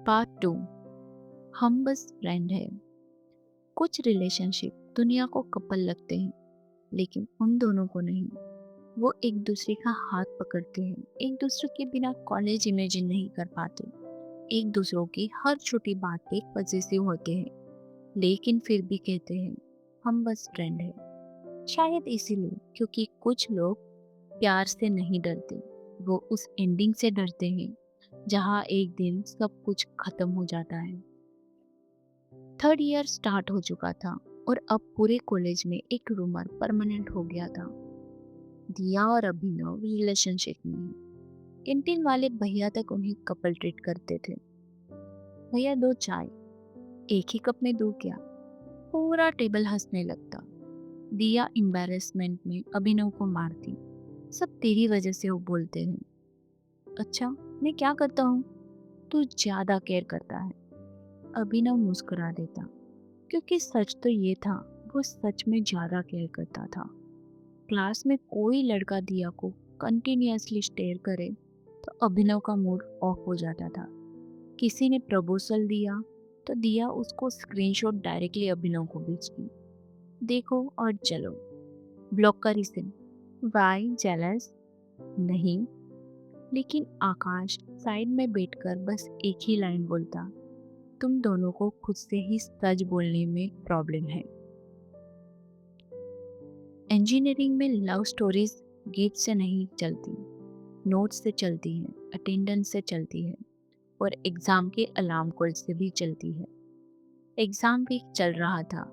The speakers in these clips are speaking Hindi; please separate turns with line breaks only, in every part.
पार्ट 2। हम बस फ्रेंड है। कुछ रिलेशनशिप दुनिया को कपल लगते हैं, लेकिन उन दोनों को नहीं। वो एक दूसरे का हाथ पकड़ते हैं, एक दूसरे के बिना कॉलेज इमेजिन नहीं कर पाते, एक दूसरों की हर छोटी बात पे पजेसिव होते हैं, लेकिन फिर भी कहते हैं हम बस फ्रेंड है। शायद इसीलिए क्योंकि कुछ लोग प्यार से नहीं डरते, वो उस एंडिंग से डरते हैं जहाँ एक दिन सब कुछ खत्म हो जाता है। थर्ड ईयर स्टार्ट हो चुका था और अब पूरे कॉलेज में एक रूमर परमानेंट हो गया था। दिया और अभिनव रिलेशनशिप में हैं। कैंटीन वाले भैया तक उन्हें कपल ट्रीट करते थे। भैया दो चाय, एक ही कप में दूं क्या? पूरा टेबल हंसने लगता। दिया एम्बैरेसमेंट में अभिनव को मारती। सब तेरी वजह से वो बोलते हैं। अच्छा, मैं क्या करता हूँ? तू ज्यादा केयर करता है। अभिनव मुस्कुरा देता, क्योंकि सच तो ये था, वो सच में ज्यादा केयर करता था। क्लास में कोई लड़का दिया को कंटिन्यूअसली स्टेयर करे तो अभिनव का मूड ऑफ हो जाता था। किसी ने प्रपोजल दिया तो दिया उसको स्क्रीनशॉट डायरेक्टली अभिनव को भेजती। देखो और चलो। ब्लॉक का रीजन, वाई जेलस? नहीं। लेकिन आकाश साइड में बैठकर बस एक ही लाइन बोलता, तुम दोनों को खुद से ही सच बोलने में प्रॉब्लम है। इंजीनियरिंग में लव स्टोरीज गिफ्ट से नहीं चलती, नोट्स से चलती है, अटेंडेंस से चलती है और एग्जाम के अलार्म कॉल से भी चलती है। एग्जाम वीक चल रहा था।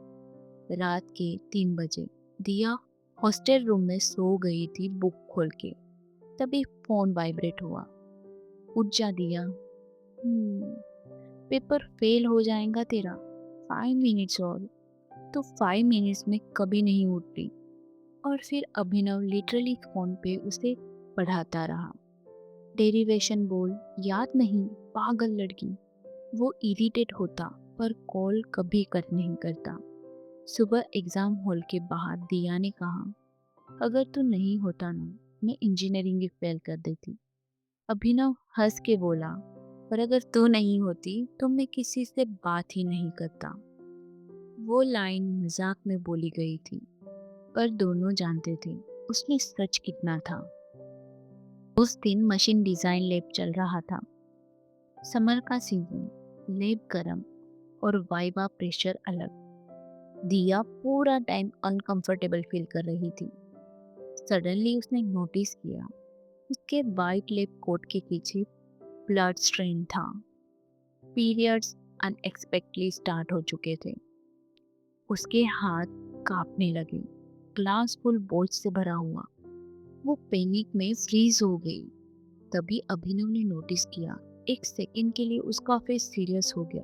रात के 3 बजे दिया हॉस्टल रूम में सो गई थी बुक खोल के। तभी फोन वाइब्रेट हुआ। उठ जा दिया। पेपर फेल हो जाएगा तेरा, 5 मिनट्स और। तो 5 मिनट्स में कभी नहीं उठती। और फिर अभिनव लिटरली फोन पे उसे पढ़ाता रहा। डेरिवेशन बोल, याद नहीं, पागल लड़की। वो इरिटेट होता पर कॉल कभी कट नहीं करता। सुबह एग्जाम हॉल के बाहर दिया ने कहा, अगर तू नहीं होता ना, मैं इंजीनियरिंग ही फेल कर देती। अभिनव हंस के बोला, पर अगर तू नहीं होती तो मैं किसी से बात ही नहीं करता। वो लाइन मजाक में बोली गई थी, पर दोनों जानते थे उसमें सच कितना था। उस दिन मशीन डिजाइन लैब चल रहा था। समर का सीजन, लैब गरम और वाइवा प्रेशर अलग। दिया पूरा टाइम अनकंफर्टेबल फील कर रही थी। सडनली उसने नोटिस किया, उसके वाइट लैब कोट के पीछे ब्लड स्ट्रेन था। पीरियड्स अनएक्सपेक्टली स्टार्ट हो चुके थे। उसके हाथ कांपने लगे। ग्लास फुल बोझ से भरा हुआ। वो पैनिक में फ्रीज हो गई। तभी अभिनव ने नोटिस किया, एक सेकंड के लिए उसका फेस सीरियस हो गया।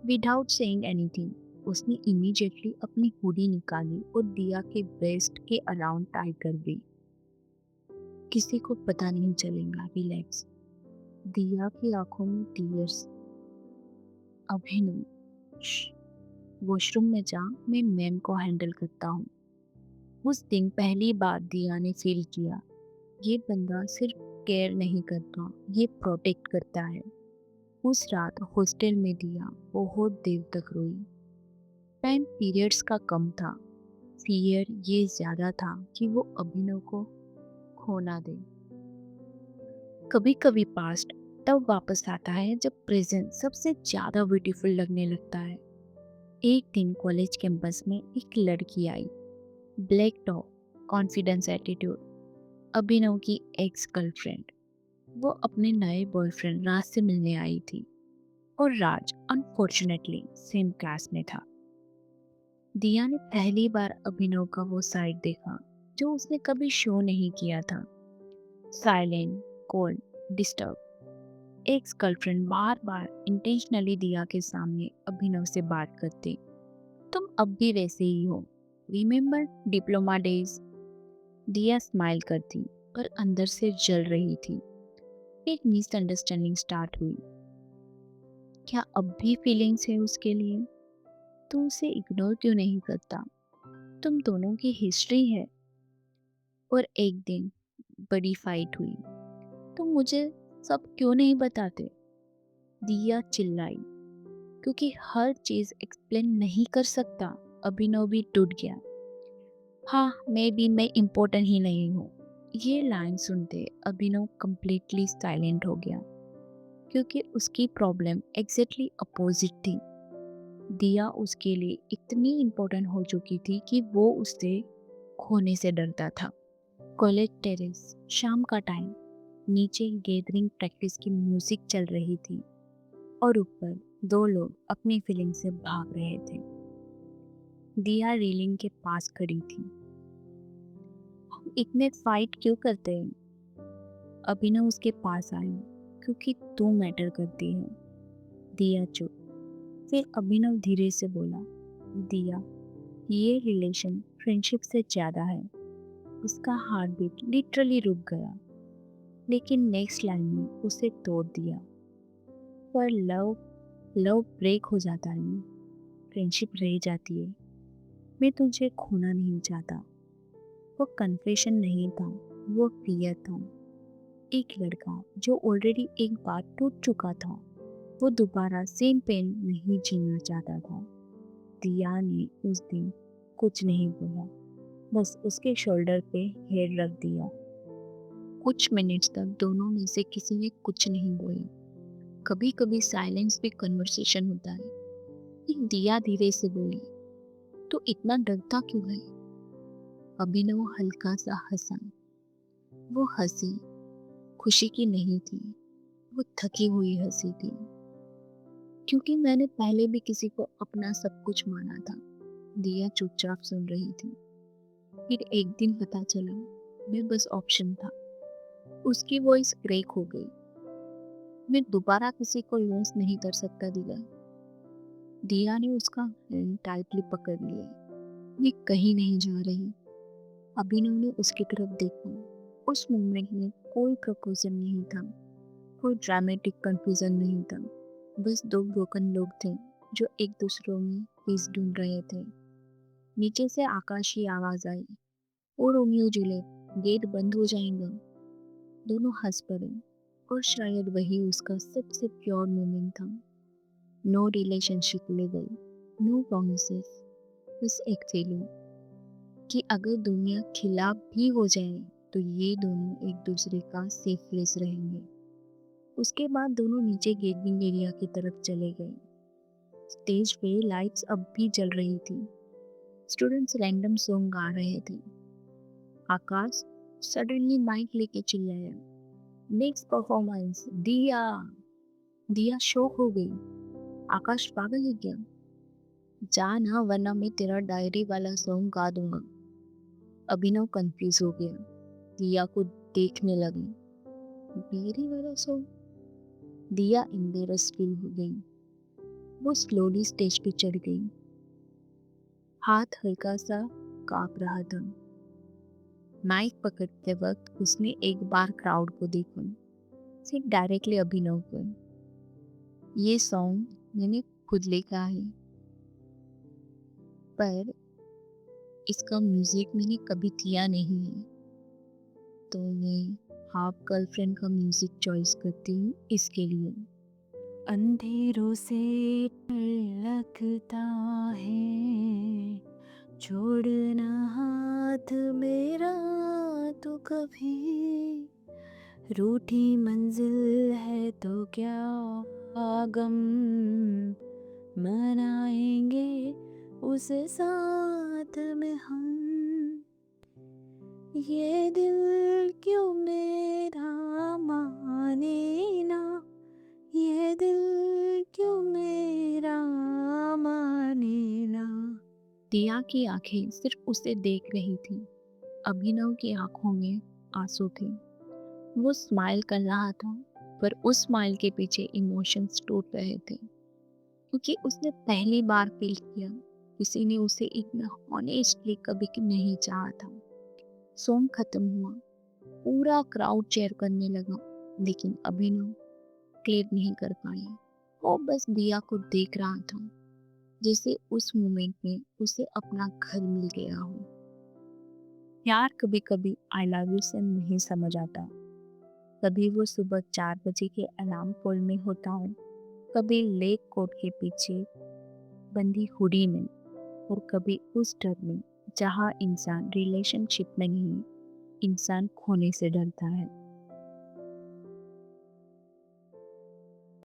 विदाउट सेइंग एनीथिंग उसने इमीडिएटली अपनी हुडी निकाली और दिया के ब्रेस्ट के अराउंड टाई कर दी। किसी को पता नहीं चलेगा, रिलैक्स। दिया की आंखों में टीयर्स। अभिनव, वॉशरूम में जा, मैं मैम को हैंडल करता हूँ। उस दिन पहली बार दिया ने फील किया, ये बंदा सिर्फ केयर नहीं करता, ये प्रोटेक्ट करता है। उस रात हॉस्टल में दिया बहुत देर तक रोई। टाइम पीरियड्स का कम था, फियर ये ज्यादा था कि वो अभिनव को खो ना दे। कभी कभी पास्ट तब वापस आता है जब प्रेजेंट सबसे ज्यादा ब्यूटीफुल लगने लगता है। एक दिन कॉलेज कैंपस में एक लड़की आई, ब्लैक टॉप, कॉन्फिडेंस एटीट्यूड, अभिनव की एक्स गर्लफ्रेंड। वो अपने नए बॉयफ्रेंड राज से मिलने आई थी और राज अनफॉर्चुनेटली सेम क्लास में था। दिया ने पहली बार अभिनव का वो साइड देखा जो उसने कभी शो नहीं किया था। Silent, cold, disturb. Ex girlfriend बार बार इंटेंशनली दिया के सामने अभिनव से बात करती, तुम अब भी वैसे ही हो, रिमेम्बर डिप्लोमा डेज? दिया स्माइल करती पर अंदर से जल रही थी। एक मिसअंडरस्टैंडिंग स्टार्ट हुई। क्या अब भी फीलिंग्स है उसके लिए? तू उसे इग्नोर क्यों नहीं करता? तुम दोनों की हिस्ट्री है। और एक दिन बड़ी फाइट हुई। तुम मुझे सब क्यों नहीं बताते? दिया चिल्लाई, क्योंकि हर चीज एक्सप्लेन नहीं कर सकता। अभिनव भी टूट गया। हाँ, मैं इम्पोर्टेंट ही नहीं हूँ। ये लाइन सुनते अभिनव कंप्लीटली साइलेंट हो गया, क्योंकि उसकी प्रॉब्लम एग्जैक्टली अपोजिट थी। दिया उसके लिए इतनी इम्पोर्टेंट हो चुकी थी कि वो उससे खोने से डरता था। कॉलेज टेरेस, शाम का टाइम, नीचे गैदरिंग प्रैक्टिस की म्यूजिक चल रही थी और ऊपर दो लोग अपनी फीलिंग से भाग रहे थे। दिया रेलिंग के पास खड़ी थी। हम इतने फाइट क्यों करते हैं? अभिनव उसके पास आई, क्योंकि तू मैटर करती है। दिया चुप। फिर अभिनव धीरे से बोला, दिया, ये रिलेशन फ्रेंडशिप से ज्यादा है। उसका हार्ट बीट लिटरली रुक गया, लेकिन नेक्स्ट लाइन ने उसे तोड़ दिया। पर लव लव ब्रेक हो जाता है ना, फ्रेंडशिप रह जाती है। मैं तुझे खोना नहीं चाहता। वो कन्फेशन नहीं था, वो फियर था। एक लड़का जो ऑलरेडी एक बार टूट चुका था, वो दोबारा सेम पेन नहीं जीना चाहता था। दिया ने उस दिन कुछ नहीं बोला, बस उसके शोल्डर पे हेड रख दिया। कुछ मिनट्स तक दोनों में से किसी ने कुछ नहीं बोला। कभी कभी साइलेंस भी कन्वर्सेशन होता है। फिर दिया धीरे से बोली, तो इतना डरता क्यों है? अभिनव हल्का सा हंसा। वो हंसी खुशी की नहीं थी, वो थकी हुई हंसी थी। क्योंकि मैंने पहले भी किसी को अपना सब कुछ माना था। दिया चुपचाप सुन रही थी। फिर एक दिन पता चला, मैं बस ऑप्शन था। उसकी वॉइस क्रेक हो गई। मैं दोबारा किसी को लॉस नहीं कर सकता दिया। दिया ने उसका हैंड टाइटली पकड़ लिया। मैं कहीं नहीं जा रही। अभिनव ने उसकी तरफ देखा। उस मोमेंट में कोई प्रपोजल नहीं था, कोई ड्रामेटिक कंफ्यूजन नहीं था। बस दो ब्रोकन लोग थे जो एक दूसरे में पीस ढूंढ रहे थे। नीचे से आकाश की आवाज आई, ओ रोमियो जूलियट, गेट बंद हो जाएगा। दोनों हंस पड़े, और शायद वही उसका सबसे प्योर मोमेंट था। No relationship level, no promises, बस एक फीलिंग कि अगर दुनिया खिलाफ भी हो जाए तो ये दोनों एक दूसरे का सेफ प्लेस रहेंगे। उसके बाद दोनों नीचे गेमिंग एरिया की तरफ चले गए। स्टेज पे लाइट्स अब भी जल रही थी। स्टूडेंट्स रैंडम सॉन्ग गा रहे थे। आकाश सडनली माइक लेके चिल्लाया, नेक्स्ट परफॉर्मेंस दिया। दिया शॉक हो गई। आकाश पागल है क्या? जा ना, वरना मैं तेरा डायरी वाला सॉन्ग गा दूंगा। अभिनव कंफ्यूज हो गया, दिया को देखने लगी। डायरी वाला सॉन्ग? दिया एम्बेरस फील हो गई। वो स्लोली स्टेज पे चढ़ गई। हाथ हल्का सा कांप रहा था। माइक पकड़ते वक्त उसने एक बार क्राउड को देखा, फिर डायरेक्टली अभिनव को। ये सॉन्ग मैंने खुद लिखा है, पर इसका म्यूजिक मैंने कभी किया नहीं है, तो मैं हाफ गर्लफ्रेंड का म्यूजिक चॉइस करती हूँ इसके लिए।
अंधेरों से डर लगता है, छोड़ना हाथ मेरा तो कभी, रूठी मंजिल है तो क्या गम, मनाएंगे उस साथ में हम, ये दिल क्यों मेरा माने ना, ये दिल क्यों मेरा माने ना।
दिया की आंखें सिर्फ उसे देख रही थी। अभिनव की आंखों में आंसू थे। वो स्माइल कर रहा था, पर उस स्माइल के पीछे इमोशंस टूट रहे थे, क्योंकि उसने पहली बार फील किया किसी ने उसे इतना ऑनेस्टली कभी नहीं चाहा था। सॉन्ग खत्म हुआ, पूरा क्राउड चेयर करने लगा, लेकिन अभिनव क्लियर नहीं कर पाया। वो बस दिया को देख रहा था, जैसे उस मोमेंट में उसे अपना घर मिल गया हो। यार, कभी कभी आई लव यू से नहीं समझ आता। कभी वो सुबह 4 बजे के अलार्म कॉल में होता है, कभी लेक कोट के पीछे बंधी हुडी में, और कभी उस डर में जहाँ इंसान रिलेशनशिप में नहीं, इंसान खोने से डरता है।